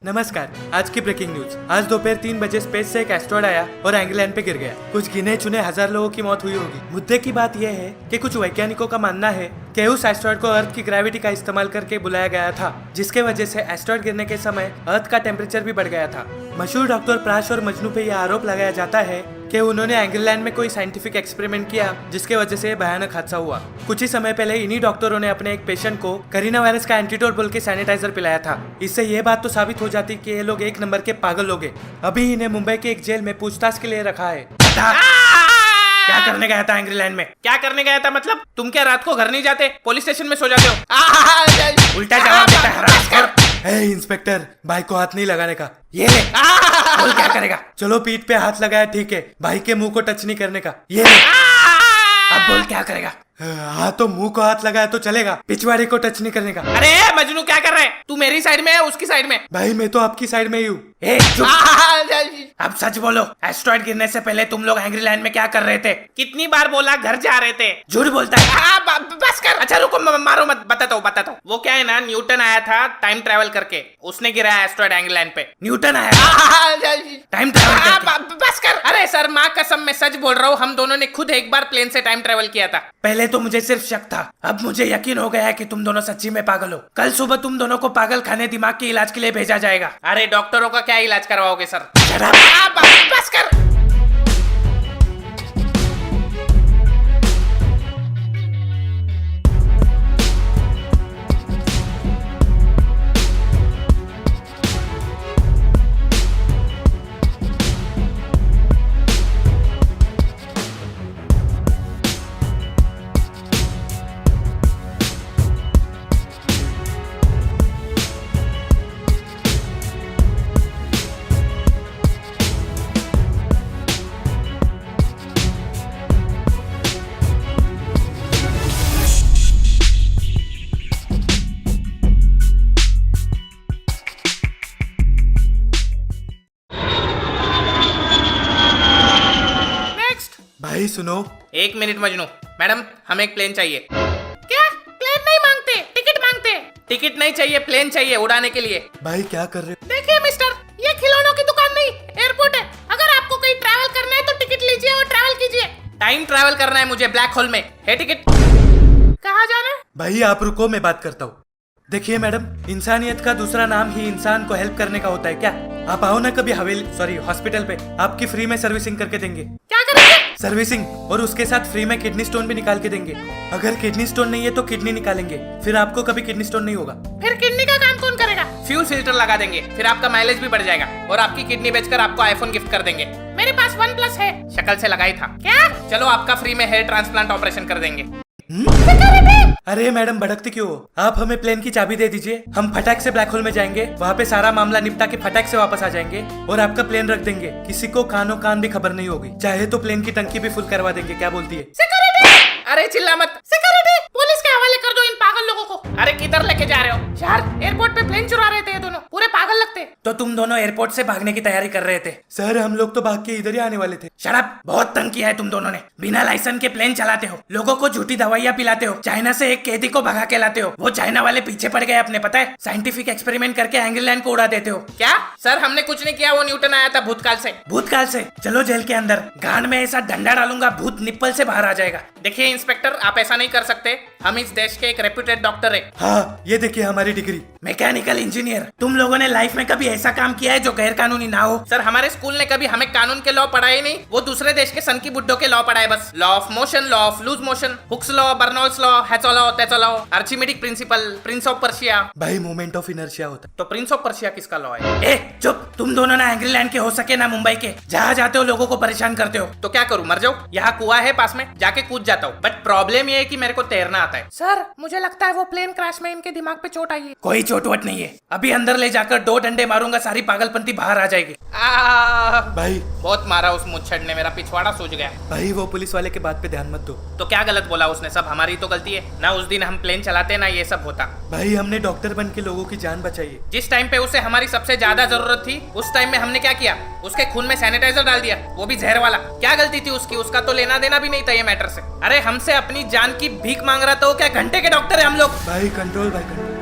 नमस्कार। आज की ब्रेकिंग न्यूज। आज दोपहर 3 बजे स्पेस से एक एस्ट्रॉयड आया और एंग्लैंड पे गिर गया। कुछ गिने चुने हजार लोगों की मौत हुई होगी। मुद्दे की बात यह है कि कुछ वैज्ञानिकों का मानना है कि उस एस्ट्रॉयड को अर्थ की ग्रेविटी का इस्तेमाल करके बुलाया गया था, जिसके वजह से एस्ट्रॉयड गिरने के समय अर्थ का टेम्परेचर भी बढ़ गया था। मशहूर डॉक्टर प्राश और मजनू पे यह आरोप लगाया जाता है कि उन्होंने एंग्लैंड में कोई साइंटिफिक एक्सपेरिमेंट किया, जिसके वजह से भयानक हादसा हुआ। कुछ ही समय पहले इन्हीं डॉक्टरों ने अपने एक पेशेंट को कोरोना वायरस का एंटीडोट बोल के सैनिटाइजर पिलाया था। इससे ये बात तो साबित हो जाती कि ये लोग एक नंबर के पागल लोग हैं। अभी इन्हें मुंबई के एक जेल में पूछताछ के लिए रखा है। क्या करने गया था इंग्लैंड में? क्या करने गया था मतलब? तुम क्या रात को घर नहीं जाते, पुलिस स्टेशन में सो जाते हो? उल्टा जवाब देता है हरासकर। इंस्पेक्टर, भाई को हाथ नहीं लगाने का। ये ले। बोल क्या करेगा? चलो पीठ पे हाथ लगाया ठीक है, भाई के मुंह को टच नहीं करने का। ये ले। अब बोल क्या करेगा? हाँ तो मुंह को हाथ लगाया तो चलेगा, पिछवाड़े को टच नहीं करने का। अरे मजनू क्या कर रहे हैं? तू मेरी साइड में है उसकी साइड में? भाई मैं तो आपकी साइड में ही हूँ। अब सच बोलो, एस्ट्रॉयड गिरने से पहले तुम लोग एंग्रीलैंड में क्या कर रहे थे? कितनी बार बोला घर जा रहे थे? झूठ बोलता है। बस कर। अच्छा रुको, मारो मत, बताता हूँ। वो क्या है ना, न्यूटन आया था टाइम ट्रेवल करके, उसने गिराया एस्ट्रॉयड एंग्लैंड पे। न्यूटन आया टाइम ट्रेवल करके? बस कर। अरे सर, माँ कसम मैं सच बोल रहा हूँ, हम दोनों ने खुद एक बार प्लेन से टाइम ट्रेवल किया था। पहले तो मुझे सिर्फ शक था, अब मुझे यकीन हो गया है कि तुम दोनों सच्ची में पागल हो। कल सुबह तुम दोनों को पागल खाने दिमाग के इलाज के लिए भेजा जाएगा। अरे डॉक्टरों का क्या इलाज करवाओगे सर? बस कर। भाई सुनो। एक मिनट मजनू, मैडम हमें एक प्लेन चाहिए। क्या? प्लेन नहीं मांगते, टिकट मांगते। टिकट नहीं चाहिए, प्लेन चाहिए उड़ाने के लिए। भाई क्या कर रहे हो? देखिए मिस्टर, ये खिलौनों की दुकान नहीं, एयरपोर्ट है। अगर आपको कहीं ट्रैवल करना है तो टिकट लीजिए और ट्रैवल कीजिए। टाइम ट्रैवल करना है मुझे, ब्लैक होल में है टिकट। कहाँ जाना है? भाई आप रुको, मैं बात करता हूँ। देखिए मैडम, इंसानियत का दूसरा नाम ही इंसान को हेल्प करने का होता है क्या? आप आओ ना कभी हॉस्पिटल पे, आपकी फ्री में सर्विसिंग करके देंगे। क्या करेंगे? सर्विसिंग, और उसके साथ फ्री में किडनी स्टोन भी निकाल के देंगे। अगर किडनी स्टोन नहीं है तो किडनी निकालेंगे, फिर आपको कभी किडनी स्टोन नहीं होगा। फिर किडनी का काम कौन करेगा? फ्यूल फिल्टर लगा देंगे, फिर आपका माइलेज भी बढ़ जाएगा और आपकी किडनी बेचकर आपको आईफोन गिफ्ट कर देंगे। मेरे पास OnePlus है, शक्ल से लगाई था। क्या? चलो आपका फ्री में हेयर ट्रांसप्लांट ऑपरेशन कर देंगे। अरे मैडम भड़कती क्यों हो? आप हमें प्लेन की चाबी दे दीजिए, हम फटाक से ब्लैक होल में जाएंगे, वहाँ पे सारा मामला निपटा के फटाक से वापस आ जाएंगे और आपका प्लेन रख देंगे। किसी को कानो कान भी खबर नहीं होगी। चाहे तो प्लेन की टंकी भी फुल करवा देंगे। क्या बोलती है? सिक्योरिटी! अरे चिल्ला मत। सिक्योरिटी! पुलिस के हवाले कर दो इन पागल लोगों को। अरे किधर लेके जा रहे हो? यार एयरपोर्ट पे प्लेन चुरा रहे थे ये दोनों, पूरे पागल लगते। तो तुम दोनों एयरपोर्ट से भागने की तैयारी कर रहे थे? सर हम लोग तो भाग के इधर ही आने वाले थे। शराब, बहुत तंग किया है तुम दोनों ने। बिना लाइसेंस के प्लेन चलाते हो, लोगों को झूठी दवाइयाँ पिलाते हो, चाइना से एक कैदी को भगा के लाते हो, वो चाइना वाले पीछे पड़ गए अपने, पता है? साइंटिफिक एक्सपेरिमेंट करके एंग्लैंड को उड़ा देते हो। क्या सर, हमने कुछ नहीं किया, वो न्यूटन आया था भूतकाल से। भूतकाल से? चलो जेल के अंदर, गांड में ऐसा डंडा डालूंगा भूत निप्पल से बाहर आ जाएगा। देखिए इंस्पेक्टर, आप ऐसा नहीं कर सकते, हम इस देश के एक रेप्यूटेड डॉक्टर है। हाँ ये देखिए हमारी डिग्री, मैकेनिकल इंजीनियर। तुम लोगों ने लाइफ में कभी ऐसा काम किया है जो गैर कानूनी ना हो? सर हमारे स्कूल ने कभी हमें कानून के लॉ पढ़ाए नहीं, वो दूसरे देश के सन की बुड्ढों के लॉ पढ़ाए बस। Law of motion, law of loose motion, Hooke's law, Bernoulli's law, हैचो लॉ, टेचो law, Archimedes principle, prince of Persia. भाई मोमेंट ऑफ इनर्शिया होता है। तो प्रिंस ऑफ पर्शिया किसका लॉ है? ए चुप, तुम दोनों ना एंग्लैंड के हो सके ना मुंबई के, जहाँ जाते हो लोगों को परेशान करते हो। तो क्या करूँ, मर जाओ? यहाँ कुआं है पास में, जाके कूद जाता हूँ। बट प्रॉब्लम ये है कि मेरे को तैरना आता है। सर मुझे लगता है वो प्लेन क्रैश में इनके दिमाग पे चोट आई है। कोई चोट वोट नहीं है, अभी अंदर ले जाकर 2 डंडे मारूंगा, सारी पागलपंती बाहर आ जाएगी। भाई बहुत मारा उस मुच्छड़ ने, मेरा पिछवाड़ा सूज गया। भाई वो पुलिस वाले के बात पे ध्यान मत दो। तो क्या गलत बोला उसने? सब हमारी तो गलती है ना, उस दिन हम प्लेन चलाते ना ये सब होता। भाई हमने डॉक्टर बन के लोगों की जान बचाई है। जिस टाइम पे उसे हमारी सबसे ज्यादा जरूरत थी, उस टाइम में हमने क्या किया? उसके खून में सैनिटाइजर डाल दिया, वो भी जहर वाला। क्या गलती थी उसकी? उसका तो लेना देना भी नहीं था ये मैटर से। अरे हमसे अपनी जान की भीख मांग रहा था वो, क्या घंटे के डॉक्टर है हम लोग? भाई कंट्रोल, भाई कंट्रोल।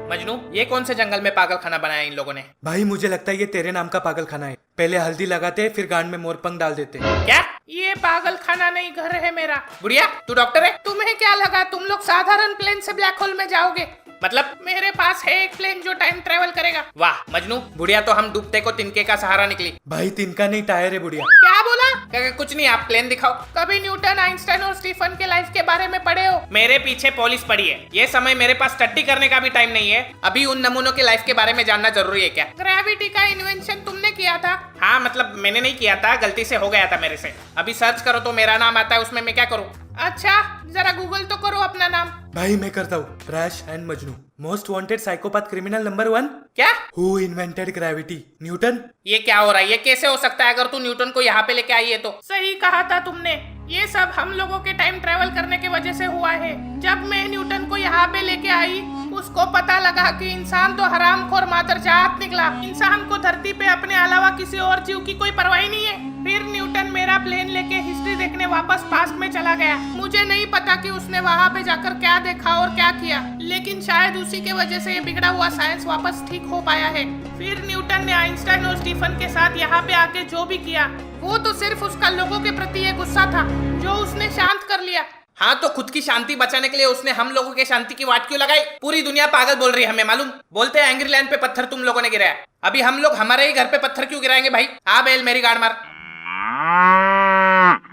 मजनू, ये कौन से जंगल में पागल खाना बनाया इन लोगों ने? भाई मुझे लगता है ये तेरे नाम का पागल खाना है। पहले हल्दी लगाते फिर गांड में मोरपंख डाल देते। क्या? ये पागल खाना नहीं, घर है मेरा। बुढ़िया, तू डॉक्टर है? तुम्हें क्या लगा तुम लोग साधारण प्लेन से ब्लैक होल में जाओगे? मतलब मेरे पास है एक प्लेन जो टाइम ट्रेवल करेगा। वाह मजनू, बुढ़िया तो हम डूबते को तिनके का सहारा निकली। भाई तिनका नहीं, टायर है बुढ़िया। क्या बोला? कुछ नहीं, आप प्लेन दिखाओ। कभी न्यूटन, आइंस्टाइन और स्टीफन के लाइफ के बारे में पढ़े हो? मेरे पीछे पॉलिश पड़ी है। ये समय मेरे पास स्टडी करने का भी टाइम नहीं है। अभी उन नमूनों के लाइफ के बारे में जानना जरूरी है क्या? ग्रेविटी का इन्वेंशन तुमने किया था? हाँ मतलब मैंने नहीं किया था, गलती से हो गया था मेरे से। अभी सर्च करो तो मेरा नाम आता है, उसमें मैं क्या करूँ? अच्छा जरा गूगल तो करो अपना नाम। भाई मैं करता हूँ, rash and Majnu, most wanted psychopath criminal number 1। क्या? Who invented gravity? न्यूटन। ये क्या हो रहा है? ये कैसे हो सकता है? अगर तू न्यूटन को यहाँ पे लेके आई है तो। सही कहा था तुमने, ये सब हम लोगों के टाइम ट्रेवल करने की वजह से हुआ है। जब मैं न्यूटन को यहाँ पे लेके आई, उसको पता लगा कि इंसान तो हरामखोर मादरजात निकला। इंसान को धरती पे अपने अलावा किसी और जीव की कोई परवाह नहीं है। फिर न्यूटन मेरा प्लेन लेके हिस्ट्री देखने वापस पास्ट में चला गया। मुझे नहीं पता कि उसने वहाँ पे जाकर क्या देखा और क्या किया, लेकिन शायद उसी के वजह से ये बिगड़ा हुआ साइंस वापस ठीक हो पाया है। फिर न्यूटन ने आइंस्टाइन और स्टीफन के साथ यहाँ पे आके जो भी किया, वो तो सिर्फ उसका लोगों के प्रति एक गुस्सा था जो उसने शांत कर लिया। हाँ तो खुद की शांति बचाने के लिए उसने हम लोगों के शांति की वाट क्यों लगाई? पूरी दुनिया पागल बोल रही है हमें मालूम। बोलते हैं एंग्री लैंड पे पत्थर तुम लोगों ने गिराया, अभी हम लोग हमारे ही घर पे पत्थर क्यों गिराएंगे भाई? आ बेल मेरी गाड़ मार।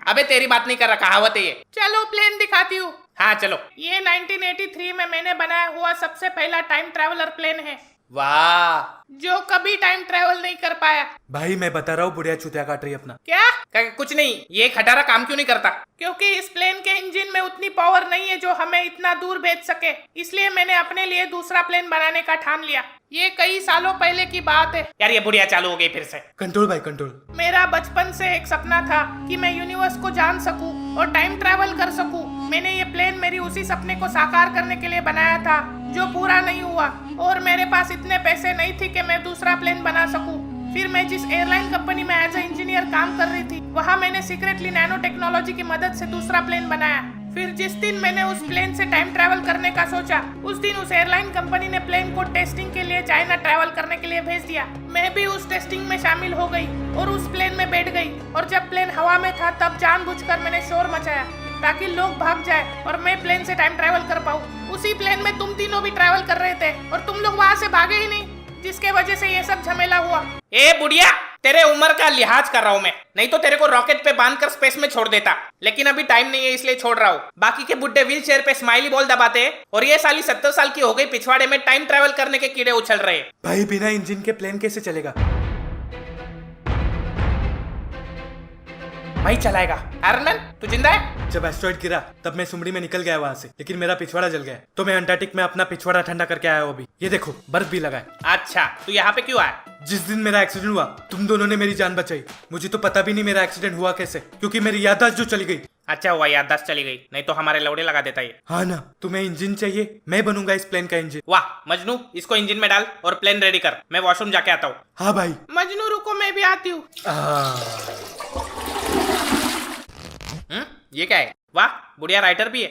अबे तेरी बात नहीं कर रहा, कहावत है ये। चलो प्लेन दिखाती हूँ। हाँ चलो। ये 1983 में मैंने बनाया हुआ सबसे पहला टाइम ट्रैवलर प्लेन है। वाह, जो कभी टाइम ट्रैवल नहीं कर पाया। भाई मैं बता रहा हूँ, बुढ़िया चुतिया काट रही है अपना। क्या? कुछ नहीं, ये खटारा काम क्यों नहीं करता? क्योंकि इस प्लेन के इंजन में उतनी पावर नहीं है जो हमें इतना दूर भेज सके, इसलिए मैंने अपने लिए दूसरा प्लेन बनाने का ठान लिया। ये कई सालों पहले की बात है। यार ये बुढ़िया चालू हो गई फिर से। कंट्रोल भाई कंट्रोल। मेरा बचपन से एक सपना था कि मैं यूनिवर्स को जान सकूं और टाइम ट्रैवल कर सकूं। मैंने ये प्लेन मेरी उसी सपने को साकार करने के लिए बनाया था जो पूरा नहीं हुआ, और मेरे पास इतने पैसे नहीं थे कि मैं दूसरा प्लेन बना सकूं। फिर मैं जिस एयरलाइन कंपनी में एज ए इंजीनियर काम कर रही थी, वहाँ मैंने सीक्रेटली नैनो टेक्नोलॉजी की मदद से दूसरा प्लेन बनाया। फिर जिस दिन मैंने उस प्लेन से टाइम ट्रैवल करने का सोचा, उस दिन उस एयरलाइन कंपनी ने प्लेन को टेस्टिंग के लिए चाइना ट्रैवल करने के लिए भेज दिया। मैं भी उस टेस्टिंग में शामिल हो गई और उस प्लेन में बैठ गई, और जब प्लेन हवा में था तब जानबूझकर मैंने शोर मचाया ताकि लोग भाग जाए और मैं प्लेन से टाइम ट्रैवल कर पाऊँ। उसी प्लेन में तुम तीनों भी ट्रैवल कर रहे थे और तुम लोग वहाँ से भागे ही नहीं, जिसके वजह से ये सब झमेला हुआ। ए बुढ़िया, तेरे उम्र का लिहाज कर रहा हूँ मैं, नहीं तो तेरे को रॉकेट पे बांधकर स्पेस में छोड़ देता, लेकिन अभी टाइम नहीं है इसलिए छोड़ रहा हूँ। बाकी के बुड्ढे व्हील चेयर पे स्माइली बॉल दबाते हैं और ये साली 70 साल की हो गई, पिछवाड़े में टाइम ट्रैवल करने के कीड़े उछल रहे हैं। भाई बिना इंजन के प्लेन कैसे चलेगा? भाई चलाएगा। आयरन तू जिंदा है? जब एस्ट्रॉइड गिरा तब मैं सुमड़ी में निकल गया वहाँ से, लेकिन मेरा पिछवाड़ा जल गया, तो मैं अंटार्कटिक में अपना पिछवाड़ा ठंडा करके आया हूँ अभी। ये देखो बर्फ भी लगा है। अच्छा तू यहाँ पे क्यों आया? जिस दिन मेरा एक्सीडेंट हुआ तुम दोनों ने मेरी जान बचाई। मुझे तो पता भी नहीं मेरा एक्सीडेंट हुआ कैसे, क्योंकि मेरी याददाश्त जो चली गई। अच्छा हुआ याददाश्त चली गई, नहीं तो हमारे लौड़े लगा देता ये। हाँ ना, तुम्हें इंजन चाहिए, मैं बनूंगा इस प्लेन का इंजन। वाह मजनू, इसको इंजन में डाल और प्लेन रेडी कर, मैं वॉशरूम जाके आता हूँ। हाँ भाई। मजनू रुको, मैं भी आती हूँ। ये क्या है? वाह बुढ़िया राइटर भी है।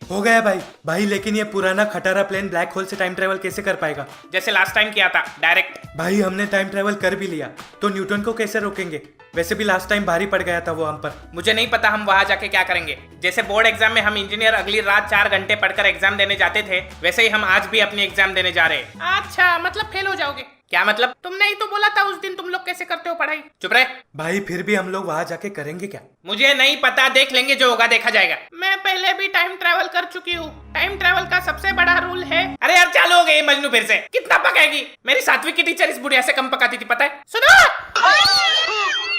हो गया भाई। भाई लेकिन ये पुराना खटारा प्लेन ब्लैक होल से टाइम ट्रेवल कैसे कर पाएगा? जैसे लास्ट टाइम किया था डायरेक्ट। भाई हमने टाइम ट्रेवल कर भी लिया तो न्यूटन को कैसे रोकेंगे? वैसे भी लास्ट टाइम भारी पड़ गया था वो हम पर। मुझे नहीं पता हम वहां जाके क्या करेंगे। जैसे बोर्ड एग्जाम में हम इंजीनियर अगली रात 4 घंटे पढ़कर एग्जाम देने जाते थे, वैसे ही हम आज भी अपनी एग्जाम देने जा रहे हैं। अच्छा मतलब फेल हो जाओगे? क्या मतलब? तुमने ही तो बोला था उस दिन तुम लोग कैसे करते हो पढ़ाई। चुप रहे। भाई फिर भी हम लोग वहाँ जाके करेंगे क्या? मुझे नहीं पता, देख लेंगे, जो होगा देखा जाएगा। मैं पहले भी टाइम ट्रैवल कर चुकी हूँ। टाइम ट्रैवल का सबसे बड़ा रूल है। अरे यार चालू हो गई मजनू फिर से, कितना पकाएगी? मेरी 7वीं की टीचर इस बुढ़िया से कम पकाती थी पता है। सुनो,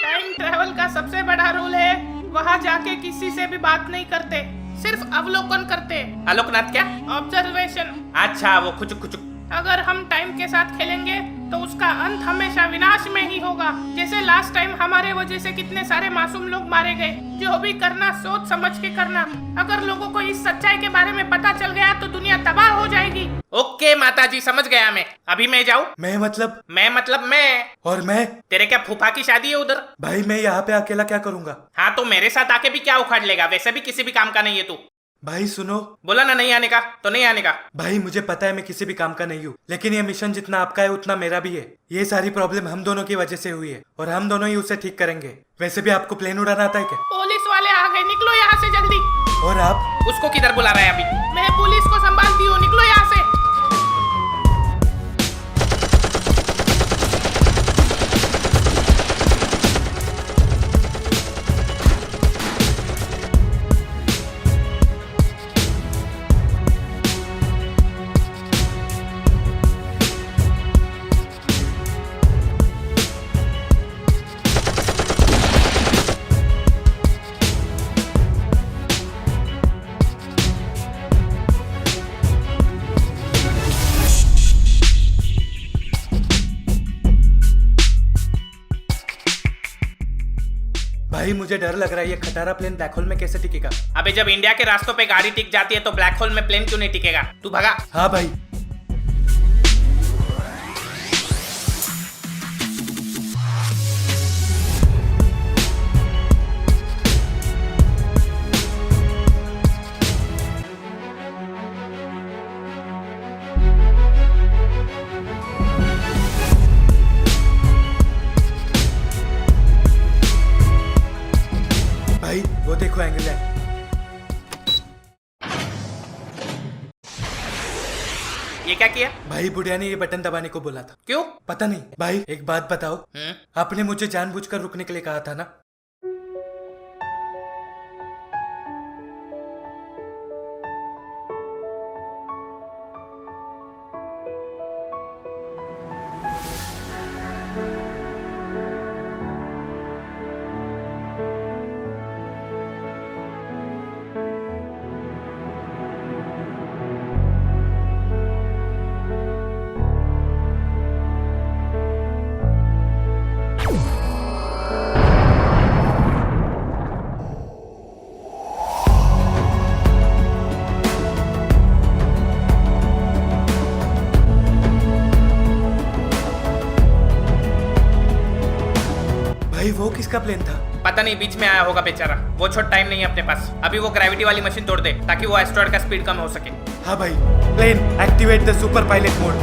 टाइम ट्रैवल का सबसे बड़ा रूल है वहाँ जाके किसी से भी बात नहीं करते, सिर्फ अवलोकन करते। अवलोकनाथ क्या? ऑब्जर्वेशन। अच्छा वो खुचुक खुचुक। अगर हम टाइम के साथ खेलेंगे तो उसका अंत हमेशा विनाश में ही होगा। जैसे लास्ट टाइम हमारे वजह से कितने सारे मासूम लोग मारे गए। जो भी करना सोच समझ के करना। अगर लोगों को इस सच्चाई के बारे में पता चल गया तो दुनिया तबाह हो जाएगी। ओके माताजी, समझ गया मैं। अभी मैं जाऊँ? मैं मतलब मैं। और मैं? तेरे क्या फूफा की शादी है उधर? भाई मैं यहाँ पे अकेला क्या करूँगा? हाँ तो मेरे साथ आके भी क्या उखाड़ लेगा? वैसे भी किसी भी काम का नहीं है तू। भाई सुनो। बोला ना नहीं आने का तो नहीं आने का। भाई मुझे पता है मैं किसी भी काम का नहीं हूँ, लेकिन ये मिशन जितना आपका है उतना मेरा भी है। ये सारी प्रॉब्लम हम दोनों की वजह से हुई है और हम दोनों ही उसे ठीक करेंगे। वैसे भी आपको प्लेन उड़ाना आता है क्या? पुलिस वाले आ गए, निकलो यहाँ से जल्दी। और आप? उसको किधर बुला रहा है अभी? मैं पुलिस को संभालती हूँ, निकलो यहाँ से। भाई मुझे डर लग रहा है, ये खटारा प्लेन ब्लैक होल में कैसे टिकेगा? अबे जब इंडिया के रास्तों पे गाड़ी टिक जाती है तो ब्लैक होल में प्लेन क्यों नहीं टिकेगा? तू भगा। हाँ भाई। भाई वो देखो इंग्लैंड। ये क्या किया? भाई बुढ़िया ने ये बटन दबाने को बोला था। क्यों? पता नहीं। भाई एक बात बताओ, आपने मुझे जानबूझकर रुकने के लिए कहा था ना? भाई वो किसका प्लेन था? पता नहीं, बीच में आया होगा बेचारा। वो छोट टाइम नहीं है अपने पास। अभी वो ग्रेविटी वाली मशीन तोड़ दे ताकि वो एस्ट्रॉयड का स्पीड कम हो सके। हाँ भाई। Plane activate the super pilot mode.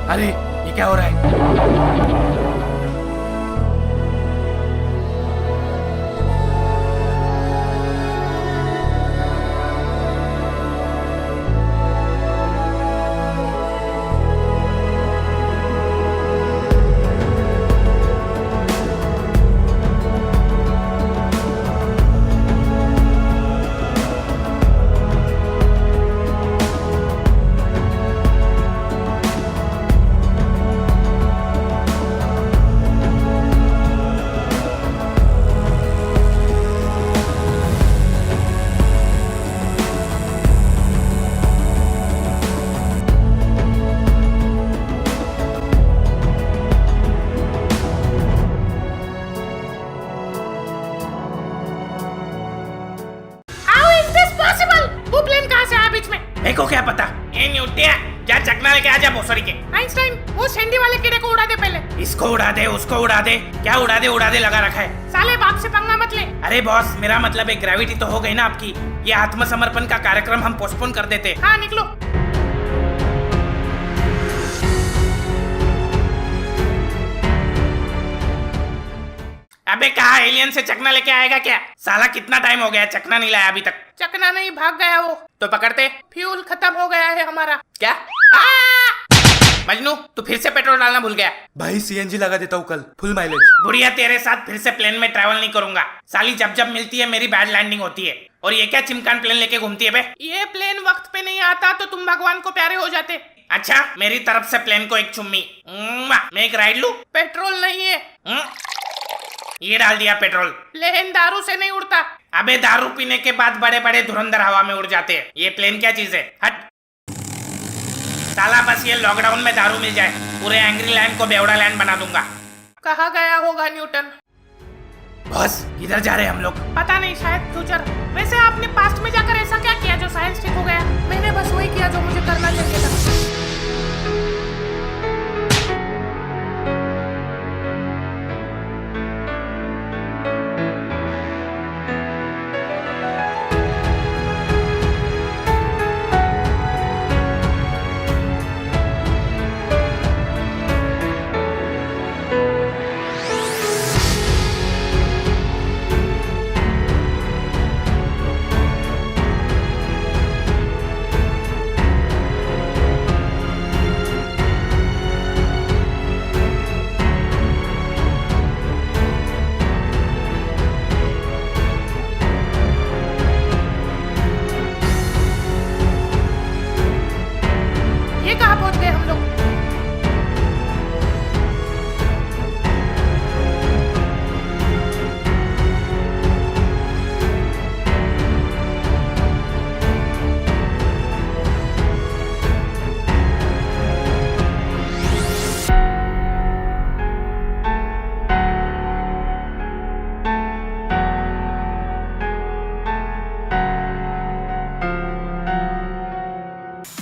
अरे ये क्या हो रहा है? देखो क्या पता। ए न्यूटिया, जा चकना लेके आजा भोसड़ी के। आइंस्टाइन, वो सैंडी वाले कीड़े को उड़ा दे पहले। इसको उड़ा दे, उसको उड़ा दे। क्या उड़ा दे लगा रखा है। साले बाप से पंगा मत ले। अरे बॉस, मेरा मतलब है ग्रेविटी तो हो गई ना आपकी। ये आत्मसमर्पण का कार्यक्रम हम पोस्टपोन कर देते। हाँ निकलो। अबे कहा एलियन से चकना लेके आएगा क्या? साला कितना टाइम हो गया चकना नहीं लाया अभी तक। चकना नहीं, भाग गया वो। तो पकड़ते। फ्यूल खत्म हो गया है हमारा। क्या? मजनू, तू फिर से पेट्रोल डालना भूल गया। भाई सीएनजी लगा देता हूँ कल, फुल माइलेज। बुढ़िया, तेरे साथ फिर से प्लेन में ट्रैवल नहीं करूंगा। साली जब जब मिलती है मेरी बैड लैंडिंग होती है। और ये क्या चिमकान प्लेन लेके घूमती है बे? ये प्लेन वक्त पे नहीं आता तो तुम भगवान को प्यारे हो जाते। अच्छा, मेरी तरफ से प्लेन को एक चुम्मी। मैं एक राइड लूं? पेट्रोल नहीं है। ये डाल दिया पेट्रोल। लेकिन दारू से नहीं उड़ता। अबे दारू पीने के बाद बड़े बड़े धुरंधर हवा में उड़ जाते हैं। ये प्लेन क्या चीज है? हट साला, बस ये लॉकडाउन में दारू मिल जाए, पूरे एंग्री लैंड को बेवड़ा लैंड बना दूंगा। कहाँ गया होगा न्यूटन? बस किधर जा रहे हैं हम लोग? पता नहीं, शायद फ्यूचर। वैसे आपने पास्ट में जाकर